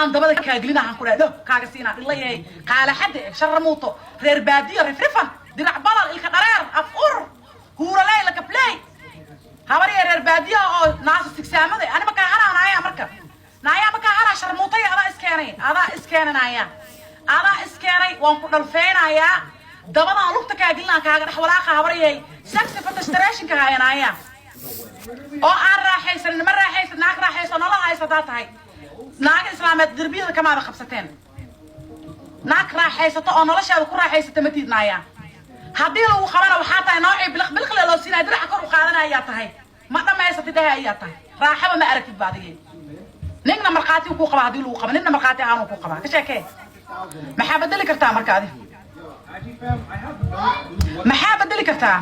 aan dabada kaagilina aan ku dhaado kaaga siinaa ilaa qaala xad sharmuuto reer baadiyo rifrifan dirac balal ilka dhareer afur huura leeyla ka play habari reer baadiyo oo naas sigsaamada ani ma ka haraanaya marka naaya ma ka hara sharmuutay ada iskeenay waan ku dhalfeenaya dabada lugta kaagilina kaaga dhax walaaqa habariyay saxi fatashtarashin ka hayanaya oo aan raaxaysan ma raaxaysan naag raaxaysan nolol haysataa tahay naag islaameed dirbiyada kama qabsateen naag raaxaysato oo nolosheeda ku raaxaysata ma tiidnaaya haddii lagu qabana waxaa tahay noocii bilq loo siinay dirac kor u qaadanaya tahay ma dhamaysatid ayaa tahay raaxaba ma aragtid baadiye ninna marqaati ku qaba haddii lagu qaba ninna marqaati aanu ku qaba ka sheekee maxaa bedeli kartaa markaadi maxaa bedeli kartaa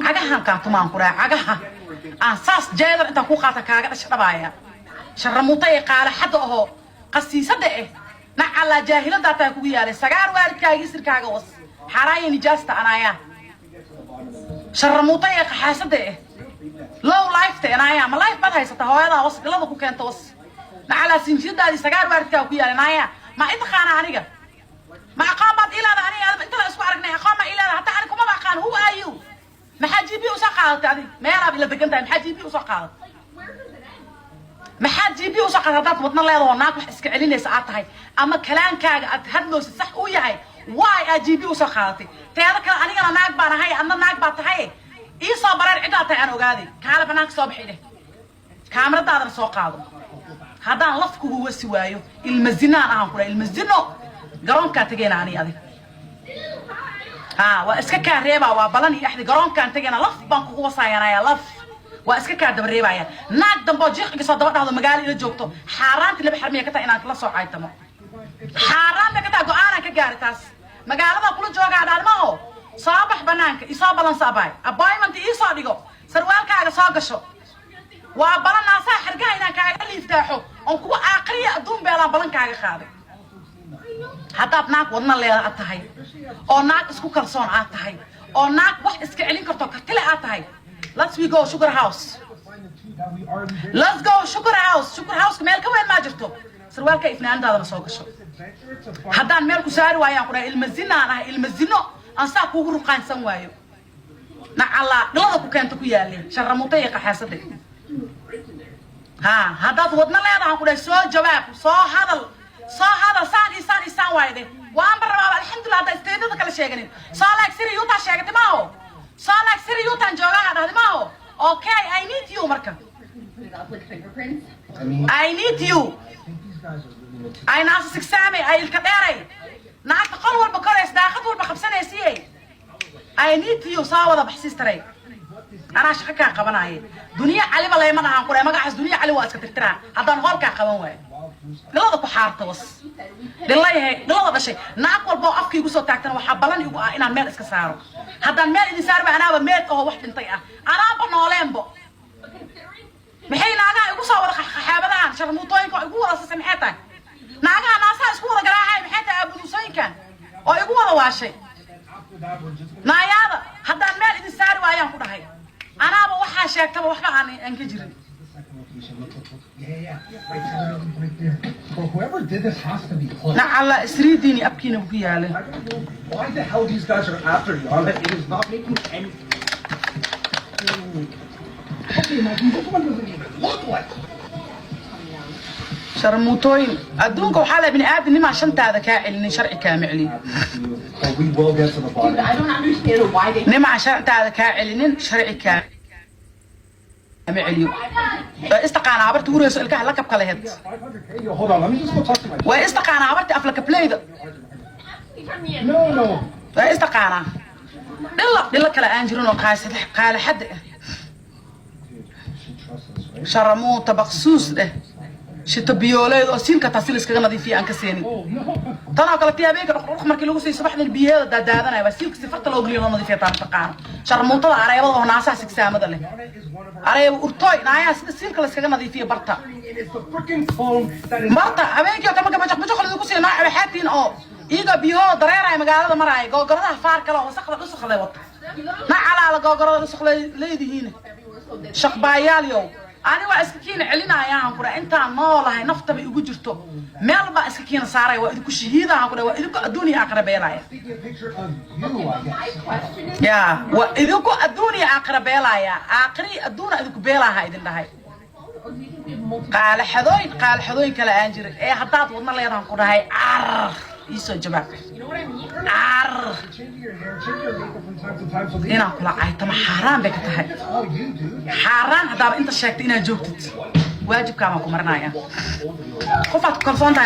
عجها كان طمان كورا عجها أساس جايدر أنت كوخا تكاجر الشربايا شرموطي قال حد هو قصي صدقه نعلى جاهلة داتا كويا لسجار وارد كاجي سر كاجوس حراي نجاست أنا يا شرموطي حاسده لو لايفت أنا يا ما لايف بدها يستهوى هذا وص قلبك وكان توص نعلى سنجد هذه سجار وارد كاجويا أنا يا ما أنت خانة عنيجا ما قامت إلى هذا أنا أنت لا أسبوع رجني قام إلى هذا حتى عنكم ما كان هو أيو محاجيبي وسقاط يعني ما يرى إلا دقنتها محاجيبي وسقاط محاجيبي وسقاط هذا وطن الله يضو ناق وحسك علينا ساعتها أما كلام كاج أتهدلو صح وياي واي أجيبي وسقاطي تهذا كلام أنا ناق بانا هاي أنا ناق باتهاي إيه صابر عداتي أنا وقادي كهلا بناك صبحي له كاميرا هذا السوق هذا لفكو هو سوايو المزنا أنا هقول المزنا قرون كاتجينا عني هذه واسكا كاريبا وبلاني احد قرون كان تجينا لف بانكو وصاينا يا لف واسكا كادب ريبا يا ناق دنبو جيخ سو دبا دهdo magaalo ila joogto xaaraanti laba xarmiya ka taa inaan kala soo caaytamo xaaraanta ka taa go'aan ka gaaritaas magaalada kula jooga dhaalmaho saabax banaanka isoo balan saabay appointment isoo dhigo sarwaalkaaga soo gasho waa balanaasa xirgaha inaan kaaga liiftaaxo on kuwa aakhriya aduun beelaan balankaaga qaaday haddaad naag wadna leedahay tahay oo naag isku kalsoon aad tahay oo naag wax iska celin karto kartile aad tahay let's go sugar house sugar house meel ka weyn ma jirto sarwaalka ifnaandaadana soo gasho haddaan meel ku saari waayaan ku dhahay ilmazino aan saa kuugu ruqaansan waayo nacala dhalada ku keento ku yaale sharramutay qaxaasade haddaad wadna leedahay ku dhahay soo jawaab soo hadal سان وايده وان برا الحمد لله هذا استيدد كلا شيغنين صالك سيري يوتا شيغتي ماهو صالك سيري يوتا جوغا هذا ماهو اوكي I need you مركا I need you I ناس سكسامي I الكديري ناك قل والبكريس داخد والبخبسنيسي I need you صاوده بحسيس تري انا شقكا قبناي دنيا علي بلا ما aan qulay magacaas duniya cali waa iska tirtiraa hadaan hoolka qaban waay galada ku xaarto was billahi galada bashay naaq walba afkii soo taagtana waxa balan igu ah inaan meel iska saaro hadaan meel idin saarba anaaba meed oo wax dhintay ah anaaba nooleenbo maxay naaga igu soo wada xaabadaan sharmuutooyinka igu wada samxeetaan naagaha naasa isku wada garaacay maxay taa abudusooyinkan oo igu wada waashay naayada hadaan meel idin saari waayaan ku dhahay anaaba waxa sheegtaba waxba aan ka jirin Well, whoever did this has to be close. نعلا اسريديني ابكينا بكياله. Why the hell these guys are after you? It is not making any. Okay, Mikey, this one doesn't even look like. شرموتوين أدونك وحالة بني آدم ما عشان هذا كائن شرعي كامل. But we will get to the bottom. I don't understand why they. نما عشان هذا كائن شرعي كامل. معليو استقانا عبرت وريس الكح لكب كلهد Hold on, let me just go talk to my. واستقانا عبرت أفلك بلايد No. استقانا دلا كلا أنجرون وقاس قال حد شرمو تبخصوص ده شتبيولاد أصين كتاسيلس كنا ضيف فيه أنكسيني تنا قلت يا بيك روح مركي لو سي صباح البيئة دا أنا بس يلك سفرت لو قليل نضيف فيه تقان شرمو طلع على يبض هنا أساس كسام ده له على أرطوي نايا سين كلاس كنا ضيف فيه برتا برتا أبيك يا تمام كم جاك خلي دوكسي ناع على حاتين إيجا بيو ضريرة مقالة مراي جوجرها فارك لا وسخ لا وط ناع على جوجرها وسخ ليدي هنا شقبايال يوم أنا وأسكين علينا يا عنكرة أنت نول هاي نفط بيجوجرتو مال بقى أسكين صاري وإذا شهيدة عنكرة وإذا الدنيا أقرب إلهي يا وإذا الدنيا أقرب إلهي آخري الدنيا إذا بيلا هاي دين هاي قال حذوين كلا أنجر إيه حطات وضنا اللي يرهم كنا هاي يسوي جباب هنا كلا عايتم حرام بكتها حرام هذا أنت شاكتين جوكت واجب كما كمرنا يا خفت كل صنطة